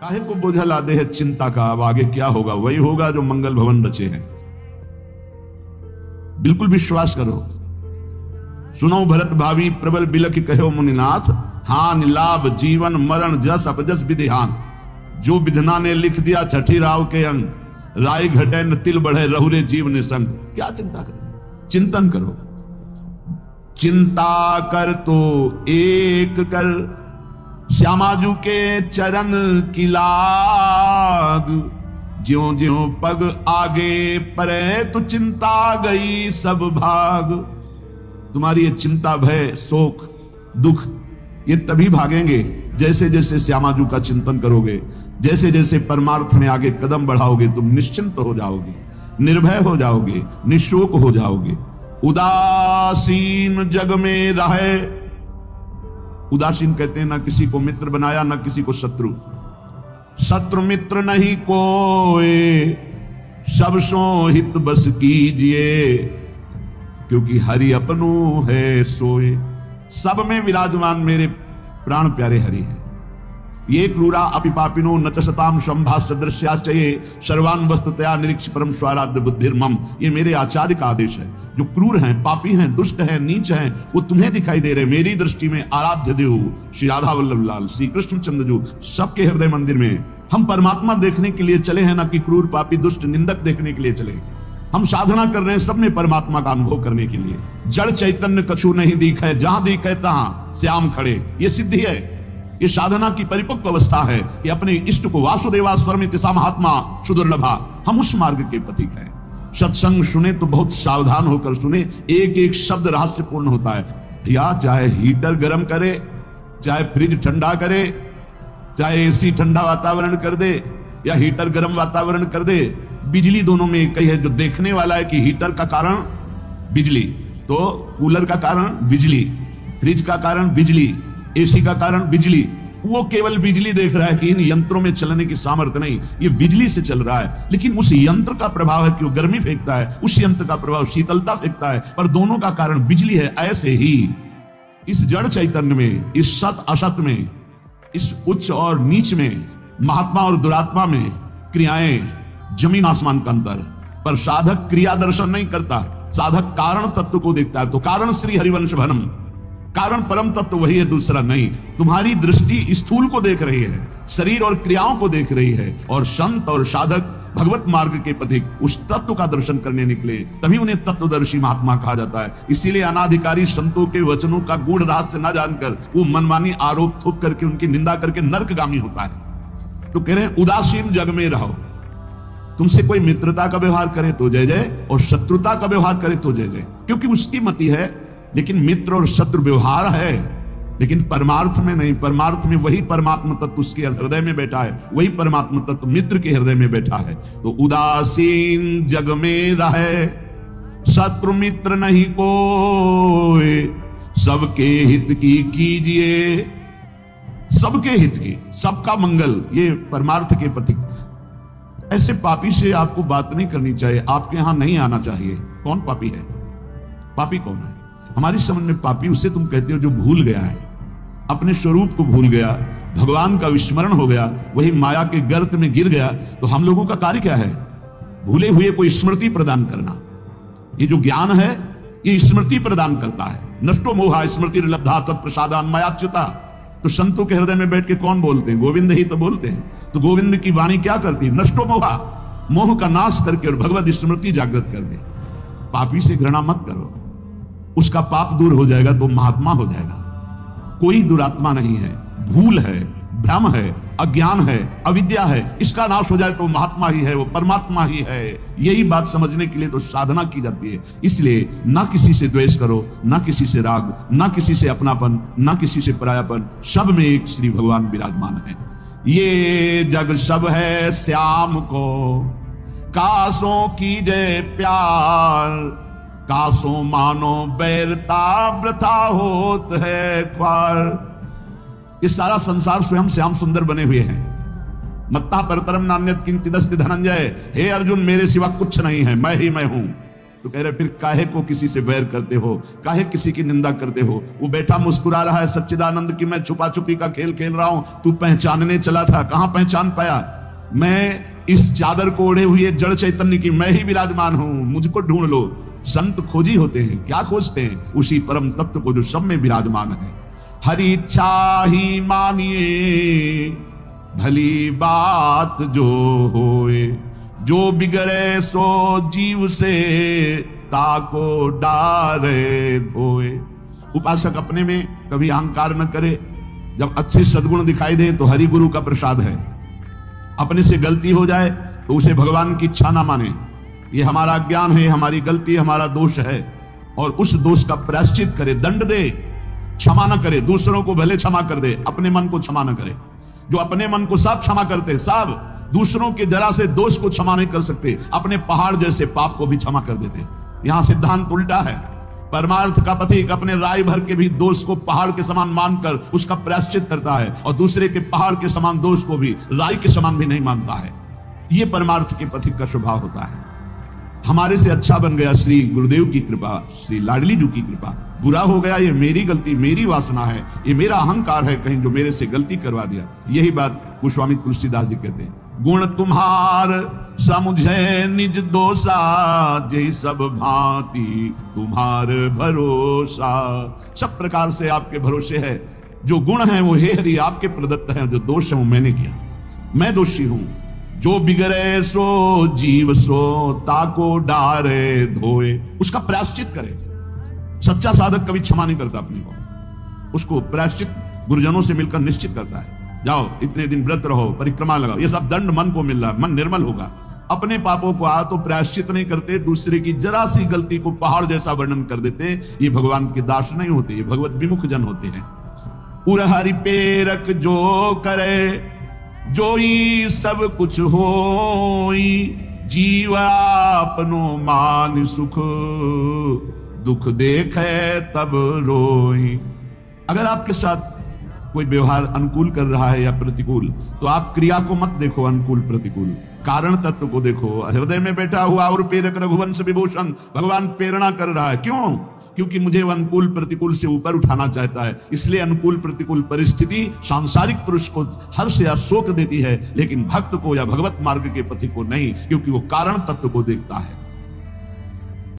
काहे को बोझा लादे है चिंता का, अब आगे क्या होगा वही होगा जो मंगल भवन रचे हैं। बिल्कुल विश्वास करो। सुनो भरत भावी प्रबल बिलख कहो मुनिनाथ, हानि लाभ जीवन मरण जस अपजस विधिहान। जो विधना ने लिख दिया छठी राव के अंग, राय घटे न तिल बढ़े रहुरे जीव निसंग। क्या चिंता करो, चिंतन करो। चिंता कर तो एक कर, श्यामाजू के चरण की लाग। ज्यों ज्यों पग आगे परे तो चिंता गई सब भाग। तुम्हारी ये चिंता भय शोक दुख ये तभी भागेंगे जैसे जैसे श्यामाजू का चिंतन करोगे, जैसे जैसे परमार्थ में आगे कदम बढ़ाओगे। तुम निश्चिंत हो जाओगे, निर्भय हो जाओगे, निशोक हो जाओगे। उदासीन जग में रहे, उदासीन कहते हैं ना किसी को मित्र बनाया ना किसी को शत्रु। शत्रु मित्र नहीं कोई, सब सो हित बस कीजिए। क्योंकि हरि अपनो है सोए। सब में विराजमान मेरे प्राण प्यारे हरि है। ये क्रूरा अपि पापिनो न चसताम संभा सदृश्याचये सर्वान वस्तुतया निरीक्ष परम स्वाराध्य बुद्धिर्मम। ये मेरे आचार्य का आदेश है। जो क्रूर हैं, पापी हैं, दुष्ट हैं, नीच हैं, वो तुम्हें दिखाई दे रहे। मेरी दृष्टि में आराध्य देव श्री राधा वल्लभ लाल, श्री कृष्ण चंद्र जी सबके हृदय मंदिर में हम परमात्मा देखने के लिए चले हैं, ना कि क्रूर पापी दुष्ट निंदक देखने के लिए चले। हम साधना कर रहे हैं सब में परमात्मा का अनुभव करने के लिए। जड़ चैतन्य कछु नहीं दिखे, जहां दिखे तहां श्याम खड़े। ये सिद्धि है, ये साधना की परिपक्व अवस्था है कि अपने इष्ट को वासुदेवा स्वरमिति सा महात्मा सुदुर्लभा। हम उस मार्ग के पथिक हैं। सत्संग सुने तो बहुत सावधान होकर सुने, एक एक शब्द रहस्यपूर्ण होता है। या चाहे हीटर गर्म करे, चाहे फ्रिज ठंडा करे, चाहे एसी ठंडा वातावरण कर दे या हीटर गर्म वातावरण कर दे, बिजली दोनों में एक ही है। जो देखने वाला है कि हीटर का कारण बिजली, तो कूलर का कारण बिजली, फ्रिज का कारण बिजली, एसी का कारण बिजली। वो केवल बिजली देख रहा है कि इन यंत्रों में चलने की सामर्थ्य नहीं, ये बिजली से चल रहा है। लेकिन उस यंत्र का प्रभाव है कि वो गर्मी फेंकता है, उस यंत्र का प्रभाव शीतलता फेंकता है, पर दोनों का कारण बिजली है। ऐसे ही इस जड़ चैतन्य में, इस सत असत में, इस उच्च और नीच में, महात्मा और दुरात्मा में क्रियाएं जमीन आसमान का अंतर। पर साधक क्रिया दर्शन नहीं करता, साधक कारण तत्व को देखता है। तो कारण श्री हरिवंश भनम, कारण परम तत्व वही है, दूसरा नहीं। तुम्हारी दृष्टि स्थूल को देख रही है, शरीर और क्रियाओं को देख रही है। और संत और साधक भगवत मार्ग के पथिक उस तत्व का दर्शन करने निकले, तभी उन्हें तत्वदर्शी महात्मा कहा जाता है। इसीलिए अनाधिकारी संतों के वचनों का गूढ़ रहस्य न जानकर वो मनमानी आरोप थोप करके उनकी निंदा करके नर्कगामी होता है। तो कह रहे हैं उदासीन जग में रहो। तुमसे कोई मित्रता का व्यवहार करे तो जय जय, और शत्रुता का व्यवहार करे तो जय जय, क्योंकि उसकी मति है। लेकिन मित्र और शत्रु व्यवहार है, लेकिन परमार्थ में नहीं। परमार्थ में वही परमात्मा तत्व उसके हृदय में बैठा है, वही परमात्मा तत्व मित्र के हृदय में बैठा है। तो उदासीन जग में रहे, शत्रु मित्र नहीं कोई। सबके हित की कीजिए, सबके हित की, सबका मंगल, ये परमार्थ के पथिक। ऐसे पापी से आपको बात नहीं करनी चाहिए, आपके यहां नहीं आना चाहिए। कौन पापी है? पापी कौन है? हमारी समझ में पापी उसे तुम कहते हो जो भूल गया है, अपने स्वरूप को भूल गया, भगवान का विस्मरण हो गया, वही माया के गर्त में गिर गया। तो हम लोगों का कार्य क्या है? भूले हुए को स्मृति प्रदान करना। ये जो ज्ञान है ये स्मृति प्रदान करता है। नष्टो मोहा स्मृति लब्धा तत्प्रसादान मयाच्युता। तो संतों के हृदय में बैठ के कौन बोलते हैं? गोविंद ही तो बोलते हैं। तो गोविंद की वाणी क्या करती है? नष्टो मोहा, मोह का नाश करके और भगवत स्मृति जागृत कर दे। पापी से घृणा मत करो, उसका पाप दूर हो जाएगा तो महात्मा हो जाएगा। कोई दुरात्मा नहीं है, भूल है, भ्रम है, अज्ञान है, अविद्या है, इसका नाश हो जाए तो महात्मा ही है, वो परमात्मा ही है। यही बात समझने के लिए तो साधना की जाती है। इसलिए ना किसी से द्वेष करो, ना किसी से राग, ना किसी से अपनापन, ना किसी से परायापन, सब में एक श्री भगवान विराजमान है। ये जग सब है श्याम को, कासों की जय प्यार। कासों मानो बैरता वृथा होत है ख्वार। ये सारा संसार स्वयं श्याम सुंदर बने हुए हैं। मत्ता परतरम नान्यत किंचिदस्ति धनंजय। हे अर्जुन, मेरे सिवा कुछ नहीं है, मैं ही मैं हूं। तो कह रहे फिर काहे को किसी से बैर करते हो, काहे किसी की निंदा करते हो। वो बेटा मुस्कुरा रहा है सच्चिदानंद की मैं छुपा छुपी का खेल खेल रहा हूं, तू पहचानने चला था, कहां पहचान पाया। मैं इस चादर को ओढ़े हुए जड़ चैतन्य की मैं ही विराजमान हूं, मुझको ढूंढ लो। संत खोजी होते हैं, क्या खोजते हैं? उसी परम तत्व को जो सब में विराजमान है। हरि इच्छा ही मानिए भली बात जो होए, जो बिगड़े सो जीव से ताको डारे धोए। उपासक अपने में कभी अहंकार न करे, जब अच्छे सद्गुण दिखाई दे तो हरि गुरु का प्रसाद है। अपने से गलती हो जाए तो उसे भगवान की इच्छा ना माने, ये हमारा ज्ञान है, हमारी गलती, हमारा दोष है, और उस दोष का प्रायश्चित करे, दंड दे, क्षमा न करे। दूसरों को भले क्षमा कर दे, अपने मन को क्षमा न करे। जो अपने मन को सब क्षमा करते, सब दूसरों के जरा से दोष को क्षमा नहीं कर सकते, अपने पहाड़ जैसे पाप को भी क्षमा कर देते। यहां सिद्धांत उल्टा है। परमार्थ का पथिक अपने राय भर के भी दोष को पहाड़ के समान मानकर उसका प्रायश्चित करता है, और दूसरे के पहाड़ के समान दोष को भी राय के समान भी नहीं मानता है। यह परमार्थ के पथिक का स्वभाव होता है। हमारे से अच्छा बन गया श्री गुरुदेव की कृपा, श्री लाडली जी की कृपा। बुरा हो गया ये मेरी गलती, मेरी वासना है, ये मेरा अहंकार है कहीं जो मेरे से गलती करवा दिया। यही बात गोस्वामी तुलसीदास जी कहते हैं। गुण तुम्हार समुझे निज दोषा, जय सब भांति तुम्हार भरोसा। सब प्रकार से आपके भरोसे है। जो गुण है वो हे हरि आपके प्रदत्त है, जो दोष है वो मैंने किया, मैं दोषी हूं। जो बिगड़े सो जीव सो ताको डारे धोए, उसका प्रायश्चित करे। सच्चा साधक कभी क्षमा नहीं करता अपने को, उसको प्रायश्चित गुरुजनों से मिलकर निश्चित करता है। जाओ इतने दिन व्रत रहो, परिक्रमा लगाओ, ये सब दंड मन को मिल रहा है, मन निर्मल होगा। अपने पापों को तो प्रायश्चित नहीं करते, दूसरे की जरा सी गलती को पहाड़ जैसा वर्णन कर देते। ये भगवान के दास नहीं होते, ये भगवत विमुख जन होते हैं। उरहरि पेरक जो करे, जोई सब कुछ होई, जीवा अपनो मान सुख, दुख देखे तब रोई। अगर आपके साथ कोई व्यवहार अनुकूल कर रहा है या प्रतिकूल, तो आप क्रिया को मत देखो, अनुकूल प्रतिकूल, कारण तत्व को देखो। हृदय में बैठा हुआ और प्रेरक रघुवंश विभूषण भगवान प्रेरणा कर रहा है। क्यों? क्योंकि मुझे वह अनुकूल प्रतिकूल से ऊपर उठाना चाहता है। इसलिए अनुकूल प्रतिकूल परिस्थिति सांसारिक पुरुष को हर्ष या शोक देती है, लेकिन भक्त को या भगवत मार्ग के पथिक को नहीं, क्योंकि वो कारण तत्व को देखता है।